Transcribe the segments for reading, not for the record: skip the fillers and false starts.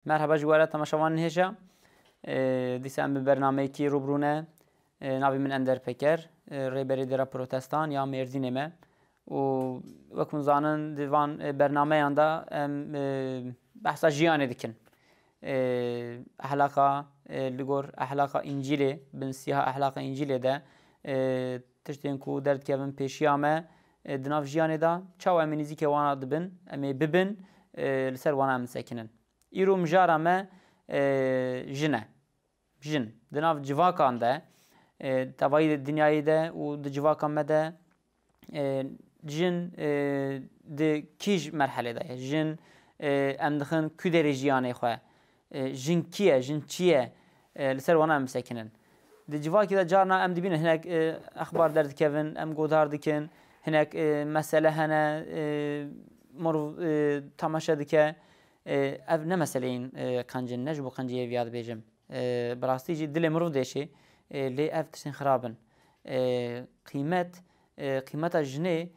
Merhaba جوارا تماشاوان هێژە دیسان bi bernameyekî rûbrûne navê min Ender Peker rêberê dêra protestan ya Mêrdînê me û wek hûn zanin di van bernameyan da em behsa jiyanê dikin ehlaqa li gor ehlaqa İncîlê bin sîha ehlaqa İncîlê de tiştên ku derdikevin pêşiya me di nav jiyanê da çawa em ê nîzîkê wana dibin em ê bibin li ser wana em sekinin. İro mijara me jin e. Jin. Di nav civakan de tevayî dinyayê de û di civakan me de jin di kîj merhelê de ye. Jin em dixin ku derê jiyanê xwe. Jin kî ye, jin çi ye li ser wana em sekinin. Di civakê de carna em dibînin hinek exbar derdikevin, em godar dikin, hinek mesele hene mirov temaşe dike. Ev ne meseleyên qencin ne ji bo qenciyê vêya dibêjim. Bi rastî jî dilê mirov deşê lê ev tiştên xirab in. Qîmeta jinê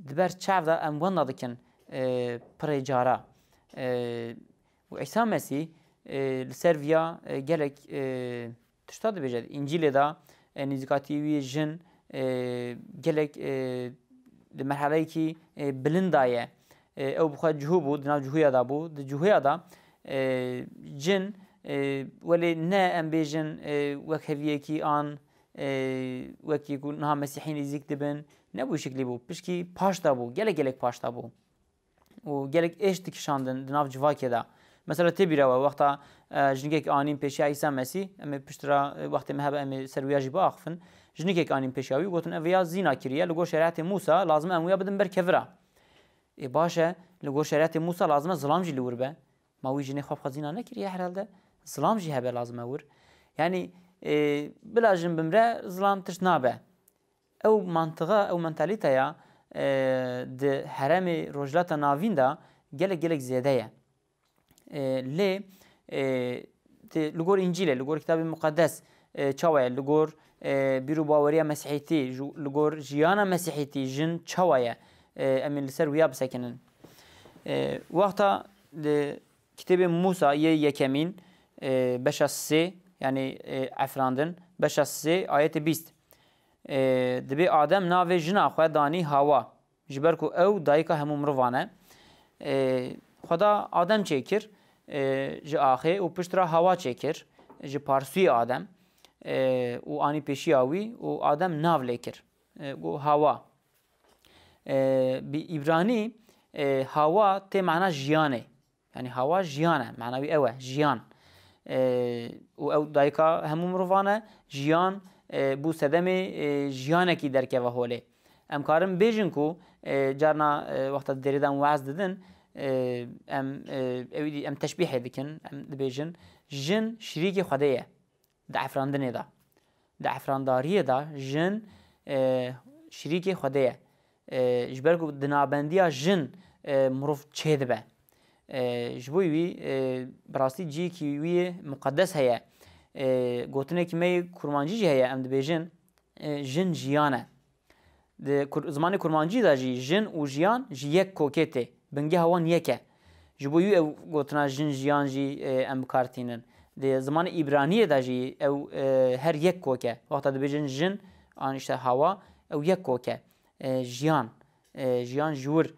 di ber çav da em wenda dikin pirê cara. û İsa Mesîh li ser vêya gelek tişta dibêje. İncîlê da nîzîkatî wî jin gelek li merheleyekî bilind da ye. Ew bi xwe cihû bû, di nav cihûya da bû. Di cihûya da cin welê ne em bêjin wek heviyekî an wekî ku niha Mesîhî nêzik dibin. Ne bû şeklî bû. Piştî paş da bû. Gelek paş da bû. û gelek êş dikişandin di nav civakê da. Mesela tê bîra we wexta jinekek anîn pêşiya İsa Mesîh em ê piştira wextê me hebe em ê ser wêya jî biaxivin. Jinekek anîn pêşiya wî gotin ev vêya zîna kiriye li gor şeriatê Musa lazim em wêya bidin ber kevira. Baş e li gor şeriatê Musa lazim e zilam jî li wir be. Ma wî jinê xwe zîna nekiriye herhalde. Zilam jî hebe lazim e wir. Yani bila jin bimre zilam tişt nabe. Ew mantığa, ew mentalîteya di heremê rojhilata navîn da gelek zêde ye. Lê li gor İncîlê, li gor kitabê muqeddes çawa ye, li gor bîrû baweriya Mesîhîtî, li gor jiyana Mesîhîtî jin çawa ye. Em ê li ser wîya bisekinin. Wexta li kitabê Musa yê yekemîn beşa sê yani efrandin beşa sê ayetê bîst dibe Adem navê jina xwe danî Hawa ji ber ku ew dayika hemû mirovan e. Xweda Adem çêkir ji axê û piştira Hawa çêkir ji parsûyê Adem û anî pêşiya wî û Adem nav lê kir. Got Hawa. Bi İbranî Hawa tê mena jiyanê. Yani Hawa jiyan e. Mena wî ew e. Jiyan. û ew dayika hemû mirovan e. Jiyan bû sedemê jiyanekî derkeve holê. Em karin bêjin ku carna wexta derê de em wez didin em teşbîhê dikin. Em dibêjin jin şirîkê Xwedê ye. Di efrandinê da. Di efrandariyê da jin şirîkê Xwedê ye. Ji ber ku di nabendiya jin mirov çê dibe. Ji bo wî bi rastî ciyekî wî muqeddes heye. Gotinekî me kurmancî jî heye em dibêjin jin jiyan e. Di zimanê kurmancî da jî jin û jiyan ji yek kokê tê. Bingeha wan yek e. Ji bo wî ew gotina jin jiyan jî em bikartînin. Di zimanê İbraniyê da jî ew her yek kok e. Wexta dibêjin jin an işte Hawa ew yek kok e. Jiyan. Jiyan ji wir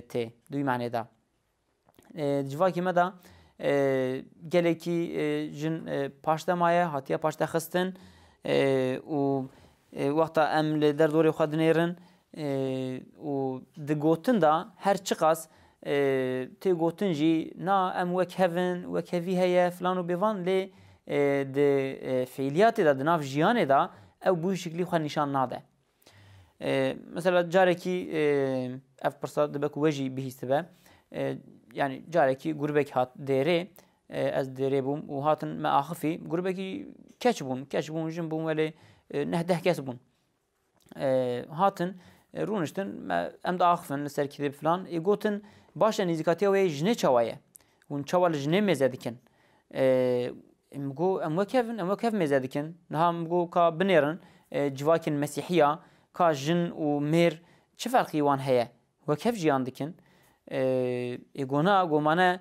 tê. Duy menê da. Civakê me da gelekî jin paşdemaye hatiye paşdexistin û wexta em li derdorê xwe dinêrin û digotin da her çi qas tê gotin jî na em wek hevin, wek hevî heye filan û bêvan lê di feîliyatê da di nav jiyanê da ew bû şeklî xwe nîşan nade. Mesela carekî ev pirsa dibe ku we jî bihîstibe. Yani carekî gurbek hat derê ez derê bûm û hatin me axifî gurbekî keç bûn jin bûn welê neh deh kes bûn. Hatin rûniştin em de axifin li ser kitêb filan gotin baş e nîzîkatiya wê jinê çawa ye. Hûn çawa li jinê mêze dikin. Em got em wek hev mêze dikin. Niha em got ka binêrin civakên Mesîhiya ka jin û mêr çi ferqî wan heye? Wek hev jiyan dikin. Gona gomane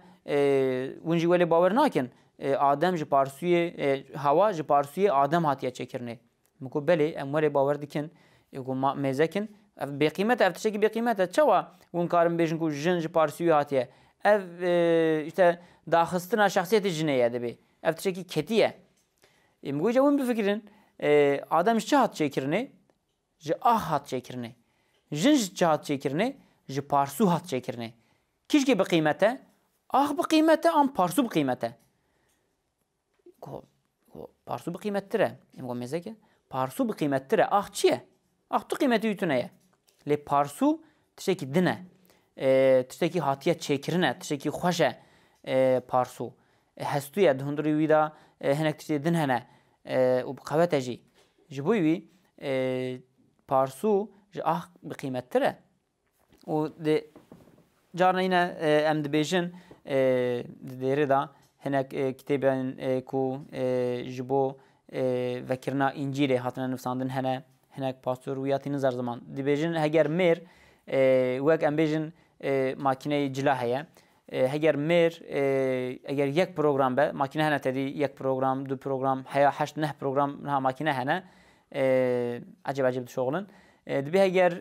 ونجی ولی باور ناکن آدم جی پارسوی هوا جی پارسوی آدم هاتیه چکرنه مکو بله ام ولی باور دکن یکو ما مزکن بقیمت افتشه کی بقیمت چوا ون کارم بیشن کو جن جی پارسوی هاتیه اف işte daxistına şahsiyeti cineye de be eftişe ki ketiye مگوی جوون بفکرین آدم چه هات چیکرنه ج هات چیکرنه جنج چه هات چیکرنه ج پارسو هات چیکرنه کیش که بقیمته بقیمته ام پارسو بقیمته کو پارسو بقیمت تره امگو مزه پارسو بقیمت تره چیه تو قیمتی یتونه لی پارسو تشکی دنه تشکی هاتیه چیکرنه تشکی خوشه پارسو هستویه دهندری ویدا هنک تشتی دن هنه و بقوته جی جبویی پارسو ج بقیمت تره و ده جارنا اینا ام دبیجن دیره دا هنک کتابن کو جبو وکرنا انجیل هاتنا نفساندن هنک پاستور ویاتی نظر زمان دبیجن هگر میر وک ام بیجن ماکینه جلا هیا هگر میر اگر یک پروگرام به ماکینه هنه تدی یک پروگرام دو پروگرام هیا 8 پروگرام نه ماکینه هنه عجب شغلن دبی هگر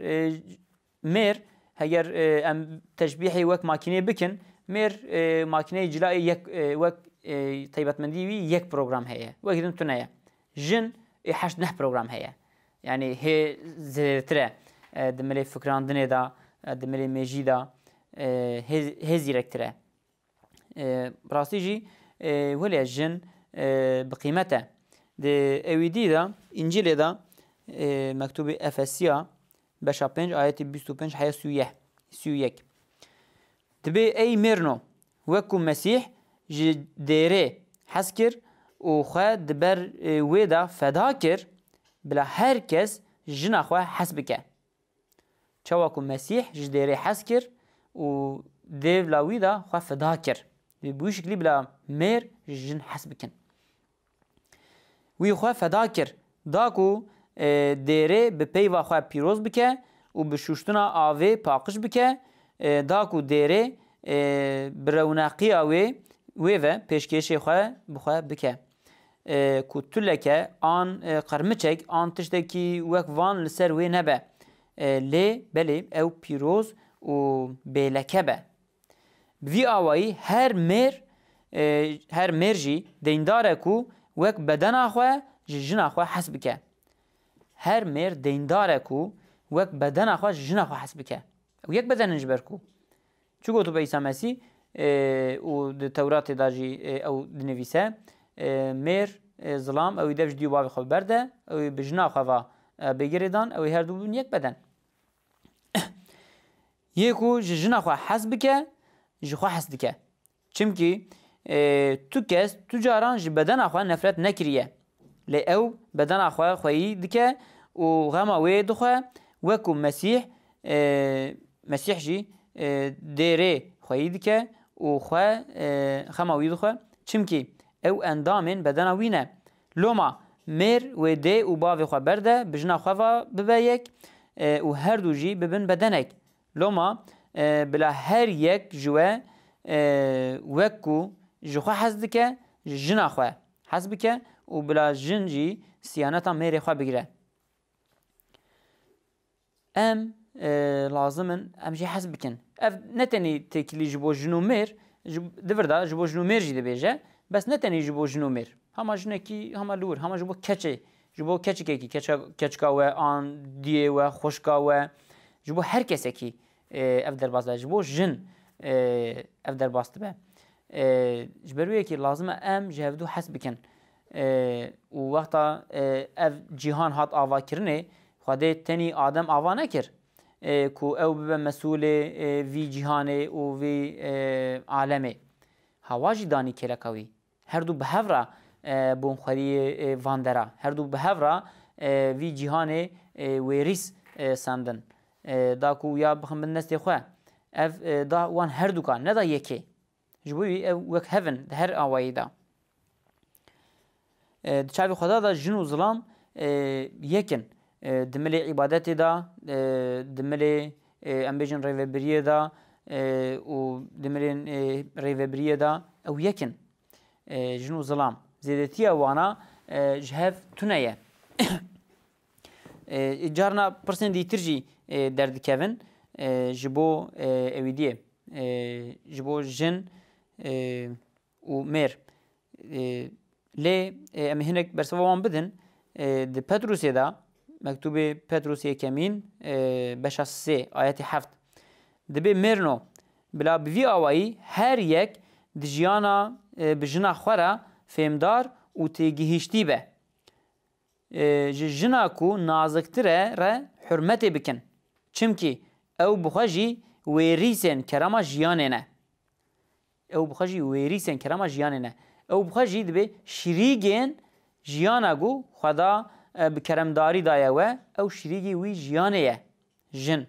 میر هگر ام تشبیحی وک ماکینه بکن میر ماکینه جلا یک وک طیبت مندی وی یک پروگرام هیا وکیدن تنایا جن 8 پروگرام هیا yani he zirtre demeli fikrandine da demeli meji da he zirektre brastici wele jin bqimete de evidi da İncil'e da mektubi Efesya 5 ayeti 25 haya suyek tebe ey merno veku mesih ji dere haskir و خو دبر ودا فدا کر بلا herkes jina xwe hes bike. Çawa ku Mesih ji derê hes kir û dev la wî da xwe feda kir. Bu şeklî bila mêr jin hes bikin. Wî xwe feda kir da ku derê bi peyva xwe pîroz bike û bi şuştina avê paqij bike da ku derê bi rewneqiya wê ve pêşkêşê xwe bi xwe bike. Ku tuleke an qermiçek an tiştekî wek van li ser wê nebe lê belê ew pîroz û bêleke be. Vî awayî her mêr jî deyndar ku wek bedena xwe ji jina xwe hes bike. Her mêr deyndar ku wek bedena xwe ji jina xwe hes bike. Ew yek bedenin ji ber ku. Çi gotu be İsa Mesîh û di Tewratê da jî ew dinivîse mêr zilam ew dev ji dî bavê xwe berde ew bi jina xwe va bêgerê dan ew her du bin yek beden. Yê ku ji jina xwe hes bike ji xwe hes dike. Çimkî tu kes tu caran ji bedena xwe nefret nekiriye. Lê ew bedena xwe xweyî dike û xema wê dixwe weku Mesîh jî derê xweyî dike û xema wî dixwe çimkî ew endamên bedena wî ne. Loma mêr wê dê û bavê xwe berde bi jina xwe va bibe yek û her du jî bibin bedenek. Loma bila her yek ji we wek ku ji xwe hez dike ji jina xwe hez bike û bila jin jî siyaneta mêrê xwe bigire. Em lazimin em jî hez bikin. Ev ne tenî têkilî ji bo jin û mêr divir da ji bo jin û mêr jî dibêje bes ne tenî ji bo jin û mêr. Hema jinekî hema lûr hema ji bo keçê ji bo keçikekî keçika we an diyê we xweşka we ji bo her kesekî ev derbas be ji bo jin ev derbas dibe. Ji ber wê yekî lazim e em ji hevdû hes bikin û wexta ev cîhan hat avakirinê Xwedê tenî adem ava nekir ku ew bibe mesûlê vî cîhanê û vî alemê. Hewa jî danî kêleka wî. Her du bi hev re bonxweriyê van dera. Her du bi hev re vî cîhanê wêrîs sendin. Da ku ya bixin bin destê xwe. Ev da wan her dukan ne da yekê. Ji bo wî ew wek hevin di her awayî da. Di çavê Xweda da jin û zilam yekin. Di milê îbadetê da, di milê em bêjin rêveberiyê da, û dimirên rêvebiriyê de ew yekin. Jin û zilam. Zêdetiya wana ji hev tune ye. Carna pirsên dîtir jî derdikevin ji bo ewîdiyê. Ji bo jin û mêr. Lê em ê hinek bersiva wan bidin di Petrusê de mektûbê Petrus Yekemîn beşa 3 ayetê 7 dibe mêrno bila bi vî awayî her yek di jiyana bi jina xwe re fêmdar û têgihîştî be. Ji jina ku naziktir e re hurmetê bikin. Çimkî ew bi xwe jî wêrîsên kerema jiyanê ne. Ew bi xwe jî wêrîsên kerema jiyanê ne. Ew bi xwe jî dibe şîrîgên jiyana gu xweda bi keremdarî daye we ew şîrîgê wî jiyanê ye. Jin.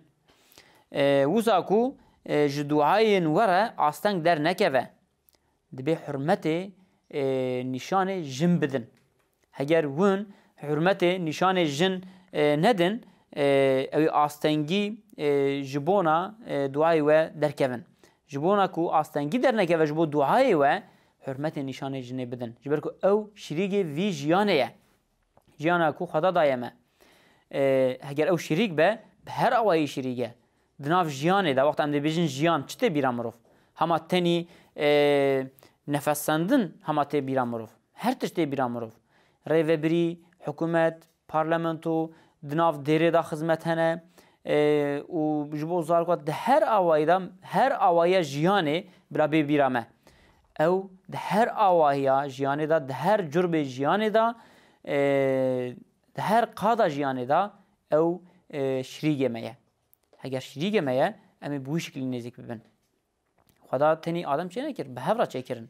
Wisa ku ji duayên we re asteng dernekeve. Dibe hurmetê nîşanê jin bidin. Heger hûn hurmetê nîşanê jin nedin ew astengî ji bona duayê we derkevin. Ji bona ku astengî dernekeve ji bo duayê we hurmetê nîşanê jinê bidin. Ji ber ku ew şîrîgê vî jiyanê ye. Jiyana ku xweda daye me. Heger ew şîrîk be bi her awayî şîrîk e. Di nav jiyanê de wexta em dibêjin jiyan çi tê bîra mirov? Hema tenî nefessandin hema tê bîra mirov. Her tişt tê bîra mirov. Rêvebirî, hikûmet, parlamento, di nav dêrê de xizmet hene û ji bo zarokat di her awayî de her awaya jiyanê bila bê bîra me. Ew di her awaya jiyanê de di her curbê jiyanê de di her qada jiyanê de ew şîrîgê me ye. Heger şîrîgê me ye em ê bi wî şiklî nêzik bibin. Xweda tenî adem çê nekir, bi hev re çêkirin.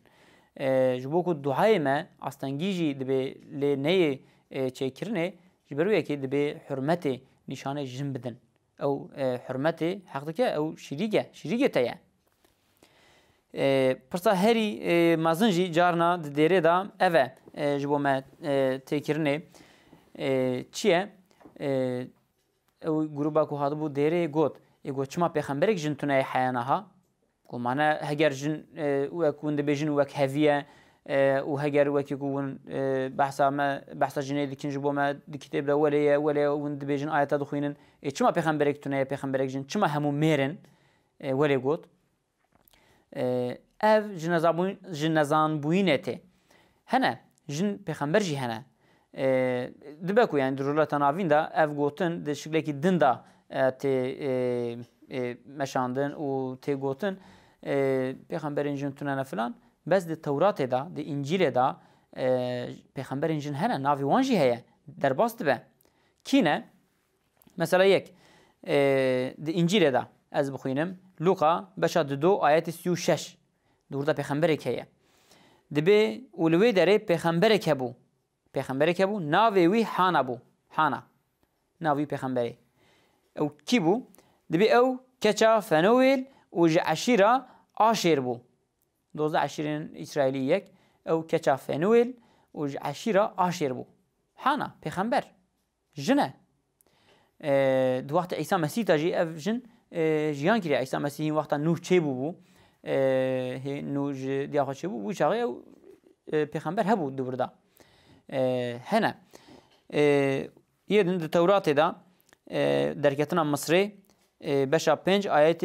Ji bo ku duayê me astengî jî dibe lê neyê çêkirinê ji ber wê yekê dibe hurmetê nîşanê jin bidin. Ew hurmetê heq dike ew şîrîgê te ye. Pirsa herî mezin jî carna di dêrê de ev e ji bo me têkirinê çi ye? Ew gruba ku hatibû dêrê got got çima pêxemberek jin tune heya niha? Mane heger jin wek hûn dibêjin wek hevî ye û heger wekî ku hûn behsa jinê dikin ji bo me di kitêb de welê ye welê hûn dibêjin ayeta dixwînin çima pêxemberek tune ye pêxemberek jin çima hemû mêrin welê got? Ev ji nezanbûyînê tê. Hene jin pêxember jî hene. Dibe ku yani di rûleta navîn de ev gotin di şiklekî din de tê meşandin û tê gotin pêxemberên jin tunene filan bez di Tewratê de di İncîlê de pêxemberên jin hene navê wan jî heye derbas dibe. Kî ne? Mesela yek di İncîlê de ez bixwînim Luqa beşa 2 ayetê 36 di orda pêxemberek heye. Dibe û li wê derê pêxemberek hebû. Pêxemberek hebû navê wî Hana bû. Hana. Navî pêxemberê. Ew kî bû? Dibe ew keça Fenuêl û ji eşîra Aşêr bû. 12 eşîrên İsraîlî yek. Ew keça Fenuêl û ji eşîra Aşêr bû. Hana pêxember. Jin e. Di wexta İsa Mesîh de jî ev jin jiyan kiriye. İsa Mesîhîn wexta Nuh çêbû bû. Nuh ji diya xwe çêbû. Wî çaxê ew pêxember hebû di wirda. Hene. Yedin di Tewratê de derketina Misrê beşa 5 ayetê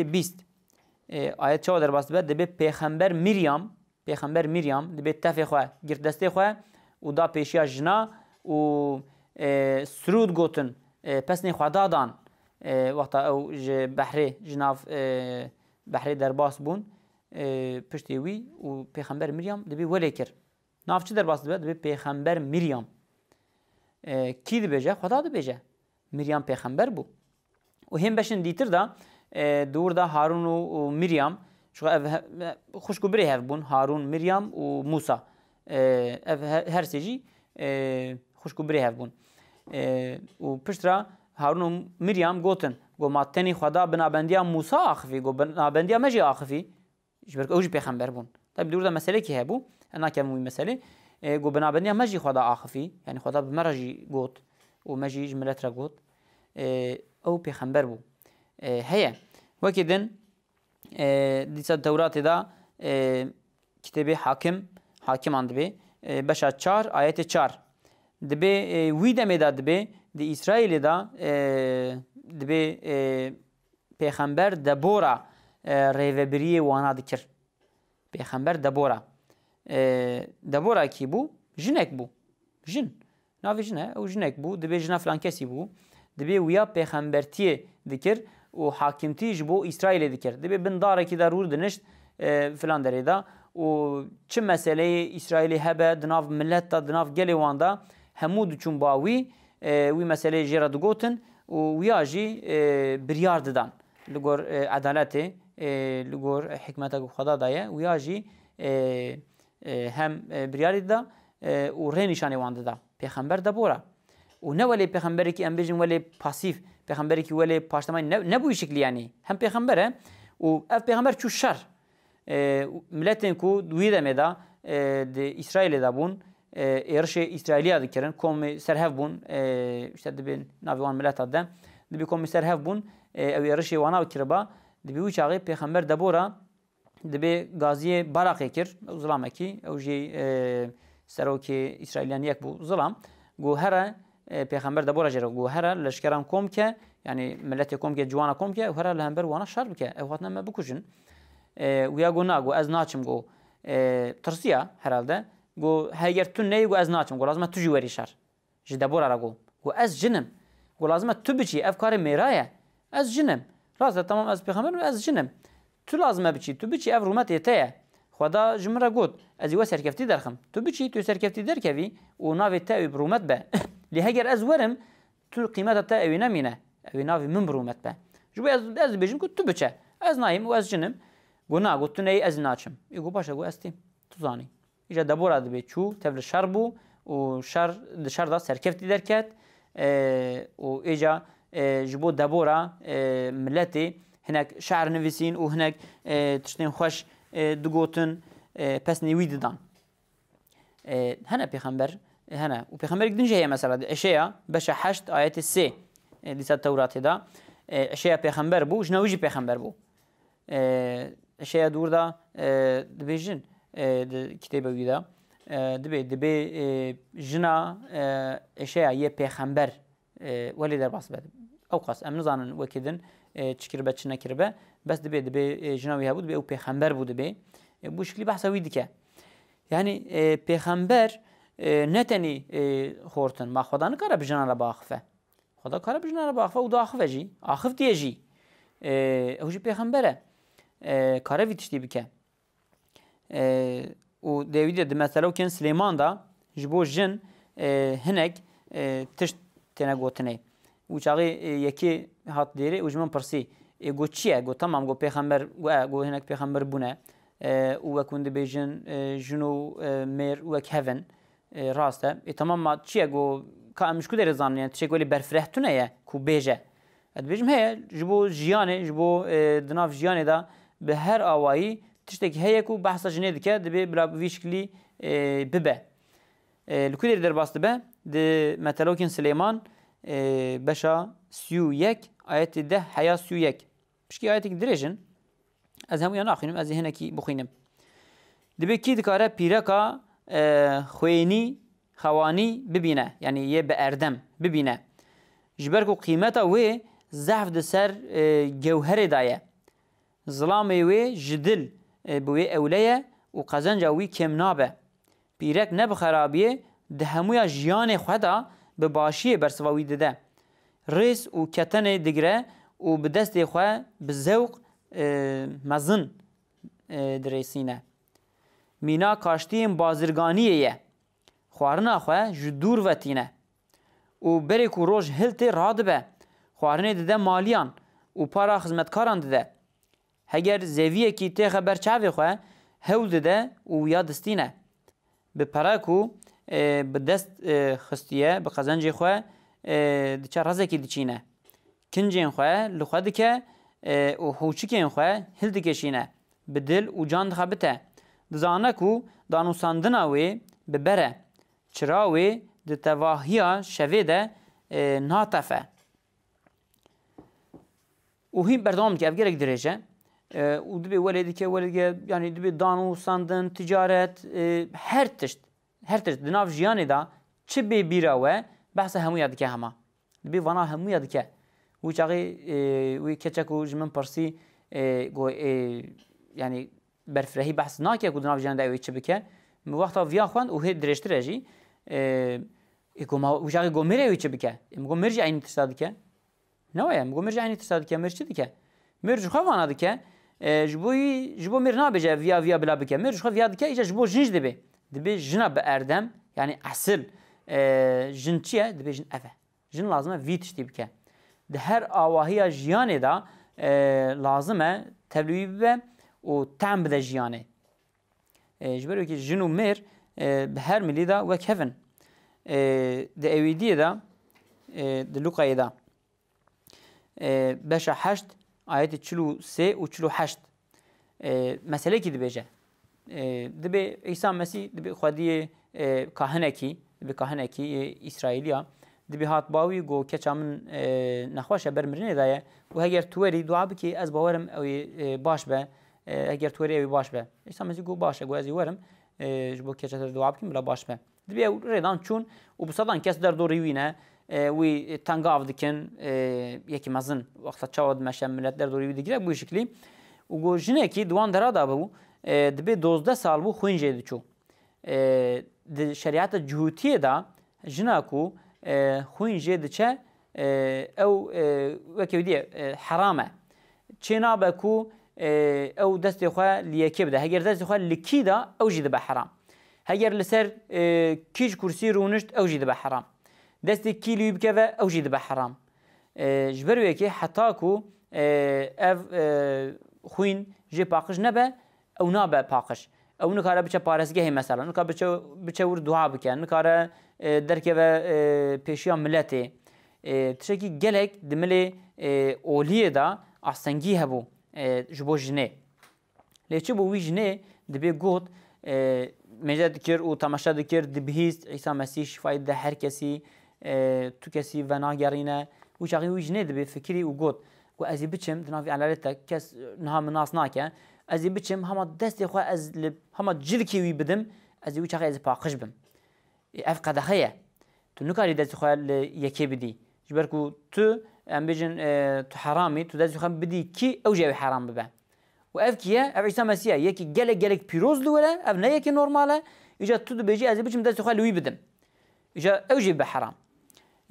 20 ayet çawa derbas dibe dibe pêxember Miryam dibe tefê xwe girt destê xwe û da pêşiya jina û sirûd gotin pesnê xwe dadan wexta ew ji behrê ji nav behrê derbas bûn piştî wî û pêxember Miryam dibe welê kir. Nav çi derbas dibe? Dibe pêxember Miryam. Kî dibêje? Xweda dibêje. Miryam pêxember bû. û hêm beşên dîtir de di wirda Harûn û Miryam ev xuşkûbirê hev bûn Harûn, Miryam û Musa. Ev her sê jî xuşkûbirê hev bûn. û pişt re Harûn û Miryam gotin got ma tenê xweda binabendiya Musa axivî got binabendiya me jî axivî ji ber ku ew jî pêxember bûn. Tabi di wirda meselekî hebû em nakevin wî meselê got binabendiya me jî xweda axivî yani xweda bi me re jî got û me jî ji millet re got ew pêxember bû. Heye wekî din دیسا تورات دا کتاب حاکمان دبی بشا 4 آیت 4 دبی وی دمی دا دبی دی اسرائیل دا دبی پیغمبر دبورا ریوبری وانا دکر پیغمبر دبورا کی بو جنک بو جن ناوی جنه او جنک بو دبی جنا فلان کسی بو دبی ویا پیغمبرتی دکر و حاکمتی جبو اسرائیل دکر دبی بنداره کی ضرور دنشت فلان داره دا و چه مسئله اسرائیلی هبه دناف ملت دا دناف گلی واندا همود چون باوی وی مسئله جیرا دگوتن و ویاجی بریار ددان لگور عدالته لگور حکمت خدا دایه ویاجی هم بریاری دا و ری نشانی وانده دا پیغمبر دا بورا و نه ولی پیغمبری که ام بجن ولی پاسیف پیغمبری که ولی پاشتمانی نبوی شکلی یعنی هم پیغمبره و اف پیغمبر چو شر ملتین کو دوی دمه دا اسرائیل دا بون ارش اسرائیلیا دکرن کوم سرهف بون işte dibin naviwan millet da dibi komi serhev bun ev yarışı wana kirba dibi u çağı peygamber dabora dibi gaziye barak kir uzlamaki ev ji seroki İsrailiyaniyak bu uzlam go hera peygamber dabora jero go hera leşkeran kom ke yani millet kom ke juana kom ke hera lehember wana şar ke ev hatna me bukujin ویا گو نگو از ناچم گو ترسیا herhalde گو هگر تو نی گو از ناچم گو لازم تو جوری شر جدا بورا را گو از جنم گو لازم تو بچی افکار میرایه از جنم راست تمام از پیغمبر از جنم تو لازم بچی تو بچی اف رومت یته خدا جمره گود از یو سرکفتی درخم تو بچی تو سرکفتی درکوی و ناوی تا برومت به لی هگر از ورم تو قیمت تا اوی نمینه اوی ناوی من برومت به جو از بیجم کو تو بچه از نایم و از جنم گو نه گو تو نی از ناچم ایگو باشه گو استیم تو زانی ایجا دبورا دبی چو تبل شر بو و شر دا سرکفتی درکت و ایجا جبو دبورا ملتی هناك شعر نویسین و هناك تشتین خوش دگوتن پس نیوی ددان هنا پیغمبر هنا و پیغمبر دنجه هي مثلا اشیا بش 8 آیت 3 دیسا تورات دا اشیا پیغمبر بو جنوجی پیغمبر بو اشیا دور دا دبیجن کتاب ویدا دبی جنا اشیا یه پیغمبر ولی در باس بد او قاس ام نزانن وکیدن چکربه چ نکربه بس دبی جناوی بود به او پیغمبر بود به bu şekli bahsa wî dike yani peygamber neteni xortin ma xwedan nikare bijina re biaxife xweda kare bijina re biaxife û diaxife jî axif diye jî ew jî peygamber e kare vî tiştî bike û dêwî de di meselewkên Silêman da ji bo jin hinek tişt têne gotinê û çaxê yekê hat dêrê û ji min pirsî got çi ye got tamam got peygamber got hinek peygamber bûne وەکوون دەبێژن ژن و مێر وەک هەڤن ڕاستە تەمام چییە گۆ کامشکو دەرەزانیان تشێک وەلی بەرفرەتونەیە کو بێژە دەبێژم هەیە ji بۆ ژیانێ ji بۆ دناv ژیانێدا bi her awayî tiştekî heye ku behsa jinê dike dibê bila vî şiklî bibe li ku dêrî derbas dibe di metelokên Silêman beşa 31 ayetê 10 heya 31 pişkî ayetekî dirêjin از همون ناخوینم از هنکی بخوینم دبی کی دکاره پیرکا خوینی خوانی ببینه یعنی یه به اردم ببینه جبر کو قیمتا و ضعف د سر جوهر دایه ظلام و جدل بو اولیه و قزنج وی کم نابه پیرک نه بخرابیه د همویا جیان خدا به باشی برسواوی ده رئیس و کتن دگره و به دست خو به ذوق مزن درسینه مینا کاشتیم بازرگانیه خوارنا خو جدور وتینه و بری کو روز هلت رادبه خوارنه ده مالیان و پارا خدمتکاران ده هگر زویه کی ته خبر چاوی خو هول ده و یادستینه به پارا کو به دست خستیه به قزنج خو د چا رزکی دچینه کنجین خو لخد که و هوچکین خو هل دکشینه به دل و جان دخبته دزانه کو دانوساندنا وی ببره چرا وی د تواهیا شوی ده ناتفه و هی بردام که افگرک درجه و دبی ولدی که یعنی دبی دانو ساندن تجارت هر تشت دناف جیانی دا چه بی بیرا و بحث همو یاد که همه دبی وانا همو یاد که و چاقی وی کچکو جمن پرسی گو یعنی برفرهی بحث ناکه کو دناف جیانی دا وی چه بکه وقتا ویا خوان و هی درشتره جی وشاقي قوميري ويتش بك قوميرجي عيني تصادك نوعا قوميرجي عيني تصادك ميرش دك ميرج خوانا دك جبو ميرنا بجا فيا بلا بك ميرج خوا فيا دك اجا جبو جنج دبي جنا باردم يعني اصل جنچيه دبي جن افه جن لازمه فيتش دبك ده هر اواهي جيانه دا لازمه تبليب و تعم بده جيانه جبرو كي جنو مير بهر ملي دا وكهفن ده اویدی دا ده لوقای دا باشا 8 آیت 43 و 48 مسئله کی دبیجه دبی عیسی مسیح دبی خودی کاهنه کی اسرائیلیا دبی هات باوی گو کچامن نخواشه برمرینه دایه و اگر توری دعا بکی از باورم او باش به اگر توری او باش به عیسی مسیح گو باشه گو از یورم جبو کچات دعا بکیم بلا باش به دبی ریدان چون و بصدان کس در دوری وینه وی تنگاو دکن یکی مزن وقتا چاود مشه ملت در دوری دیگه بو شکلی و گو جنه کی دوان درادا بو دبی 12 سال بو خوینجه دچو د شریعت جهوتی دا جنه کو خوینجه دچه او وکی دی حرامه چنا بکو او دست خو لیکی بده اگر دست خو لکی دا او جی ده حرام هگر لسر کیش کرسی رونشت او جی ده حرام دست کیلوی بکوه او جی ده حرام جبروی که حتی کو اف خوین جی پاکش نبه او نبه پاکش او نکاره بچه پارسگاهی مثلا نکاره بچه ور دعا بکن نکاره درکه پیشیا ملته تشکی گلک دملی اولیه دا احسنگی هبو جبو جنه لیچه بو وی جنه دبی گوت مجد دکر و تماشا دکر دبهیست عیسی مسیح شفای ده هر کسی تو کسی و ناگرینه و چاقی وی جنه دبی فکری و گوت و ازی بچم دنافی علالتا کس نها مناس ناکه ازی بچم هما دستی خواه از هما جلکی وی بدم ازی وی چاقی از پاقش بم اف قدخیه تو نکاری دستی خواه یکی بدی جبرکو تو ام بيجن تو حرامي تو دازي خم بدي كي او جاي حرام ببا واف كيا اف عيسى مسيح يكي جلك بيروز دولا اف نيكي نورماله اجا تو بيجي ازي بيجم دازي خلوي بدم اجا او جاي بحرام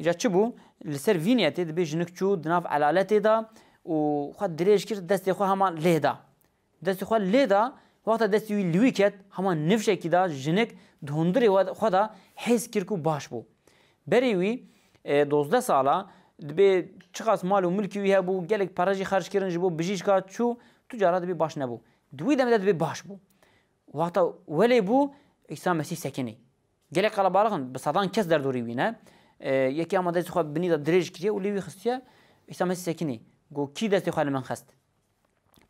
اجا تشبو لسيرفينياتي بيجنك تشو دناف علالتي دا وخد دريش كير دستي خو هما ليدا دستي خو ليدا وقت دستي لويكت هما نفشه كده جنك دهندري خدا حس كيركو باش بو بريوي 12 ساله دبی چقدر مال و ملکی ویه بو گلک پراجی خرج کردن جبو بجیش کات چو تجارت دبی باش نبو دوی دم دبی باش بو وقتا ولی بو عیسی مسیح سکنی گلک قلا بالغن بصدان کس در دوری وینه یکی اما دست خواب بنی دا درج کریه و لیوی خستیه عیسی مسیح سکنی گو کی دست خواب من خست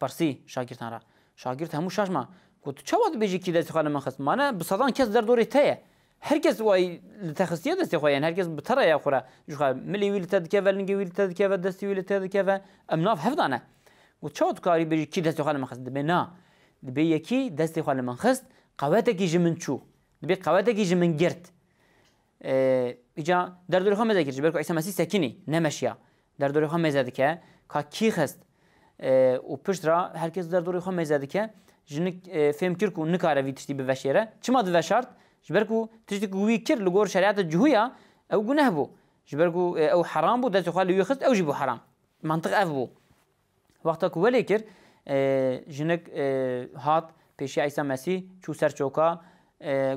پرسی شاگردان را شاگرد همو شاشما گو تو چه وقت بیجی کی دست خواب من خست مانه بصدان کس در دوری تایه هركز واي لتخصيص دستي خويا يعني هركز بترى يا اخرى جو ملي ويل تدكفا لنجي ويل تدكفا دستي ويل تدكفا امناف حفظنا وتشوت كاري بيجي كي دستي خويا من خص دبنا دبي كي دستي خويا من خص قواتك يجي من شو دبي قواتك يجي من جرت اجا در دور خو مذاكر جبركو عيسى مسيح ساكني نمشيا در دور خو مزادك كا كي خست وبشرا هركز در دور خو مزادك جنك فهم كيركو نكاره فيتشتي بفشيره چما دفشارت جبركو تجدك ويكر لغور شريعة الجهوية أو جناه بو جبركو أو حرام بو دست خالي يخست أو جيبو حرام منطق أف بو وقتك وليكر جنك هات بيشي عيسى مسيح شو سر شوكا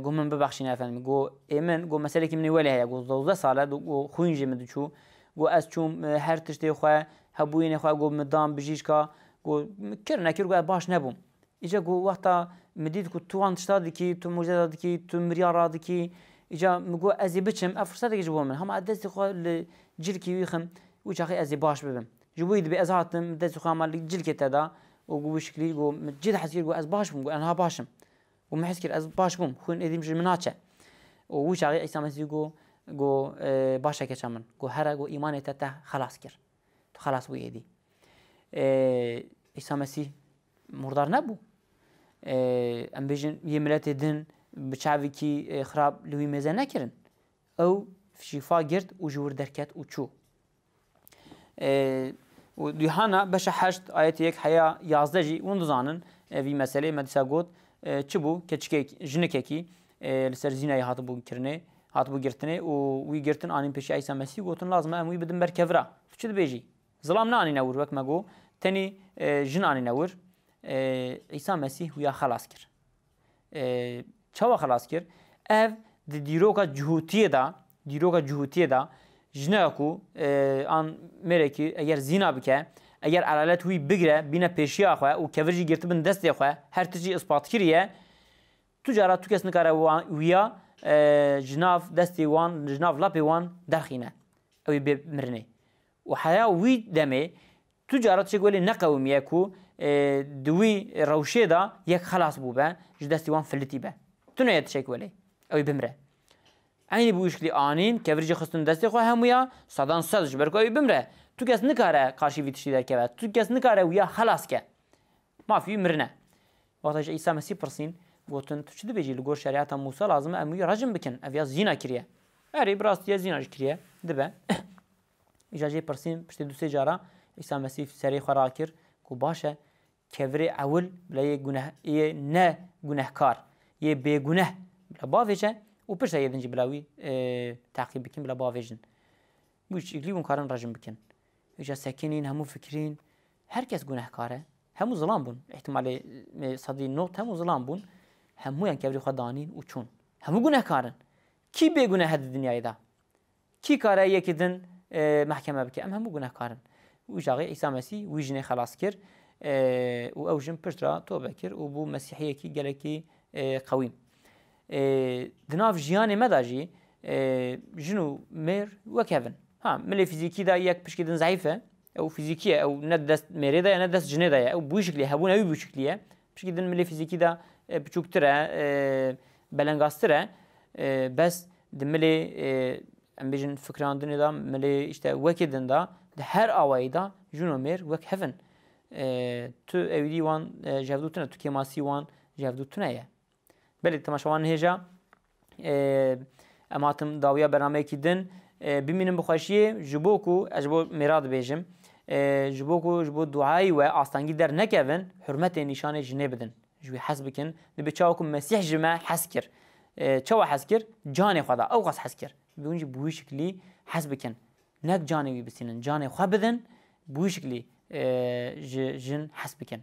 جو من ببخشين أفهم جو إيمن جو مسألة كمني ولا هي جو 12 سالة جو خوين جمد شو جو أسشوم هر تشتي خوا هبوين خوا جو مدام بجيشكا جو كرنا كير جو باش نبوم إجا جو وقتا مدید که تو انتشار کی تو موجود کی تو میلیارد کی ایجا مگو ازی بچم افرسات کی جبوم هم عدس خو جل کی ويخم وجاخي ازی باش ببم جبوید به ازاتم دس خو عمل جل کی تدا وجو شكلي جو جد حسير جو از باش بم انا باشم ومحسكر از باش بم خون اديم جمناچه وجاخي عيسى مسيح جو باشا كچمن جو هر جو ایمان تتا خلاص کر تو خلاص ويدي عيسى مسيح مردار نبو ام بيجن يملت دن بچاوي كي خراب لوي ميزه نكرن او شفا گرت و جور دركت و چو ويوحنا بش 8 آيات 1 حيا 11 جي وندزانن في مسألة مدرسة قوت چبو كچكي جنككي لسر زيناي هاتبو كرنه هاتبو گرتنه و وي گرتن انين پیش عيسى مسيح قوتن لازم اموي بدن بركفرا فچد بيجي ظلام ناني نور وك مگو تني جن اني نور عيسى مسيح ويا خلاص كر چوا خلاص كر اف ديروكا جهوتيه دا جناكو ان مريكي اگر زينا بك اگر علالت وي بگره بينا پیشيا خو او كورجي گرت بن دست خو هر تجي اثبات كريه تجارت تو كسن كار ويا جناف دستي وان جناف لابي وان درخينه او بمرني وحيا وي دمي تجارت شغل نقوميه كو دوي روشيدا يك خلاص بوبا جدستي وان فلتي با تنيت شكولي او بمره عيني بوشكلي انين كفرجي خصن دستي خو هميا صدان صدج بركو بمره تو كس نكاره قاشي فيتشي دركبه تو كس نكاره ويا خلاص كه ما في مرنا وقت عيسى مسيح برسين قلتن تو چه بيجي لغور شريعه موسى لازم امي رجم بكن افيا زينا كريه اري براست يا زينا كريه دبا اجازه برسين پشت دو سه جارا عيسى مسيح سري خراكر کو باشه كفري اول بلا گناه ي نه گناهكار ي بي گناه بلا باوجه و پشت يدنجي بلاوي تعقيب بكن بلا باوجن مش يقليون كارن رجم بكن اجا ساكنين همو فكرين هركس گناهكاره همو ظلام بون احتمال صدي نوت همو ظلام بون همو يعني كبري خدانين و چون همو گناهكارن كي بي گناه هد الدنيا دا كي كاره يكدن محكمه بك ام همو گناهكارن وجاغي عيسى مسيح ويجني خلاص كر و اوجن پشترا توبه كر و بو مسيحيه كي گلكي قويم دناف جيان مداجي جنو مير وكيفن ها ملي فيزيكي دا يك بشكل ضعيفه او فيزيكيه او ندست ميري دا ندست جني دا او بوشكلي هبون او بوشكليه بشكل ملي فيزيكي دا بچوكتره بلنگاستره بس دملي ام بيجن فكراندن دا ملي işte وكيدن دا هر اوای دا جنو مير وك هيفن تو اودي وان جافدوتنا تو كيماسي وان جافدوتنا يا بلي تماشوان هجا اماتم داویا برنامه کیدن ببینم بخوشیه جبوکو اجبو میراد بیجم جبو دعای و آستانگی در نکوین حرمت نشان جنه بدن جوی حسب کن دبی چاوکم مسیح جمع حسکر چاو حسکر جان خدا او قص حسکر بونجی بوی شکلی حسب کن نک جانی بسینن جان خدا بدن بوی شکلی جن حسب کن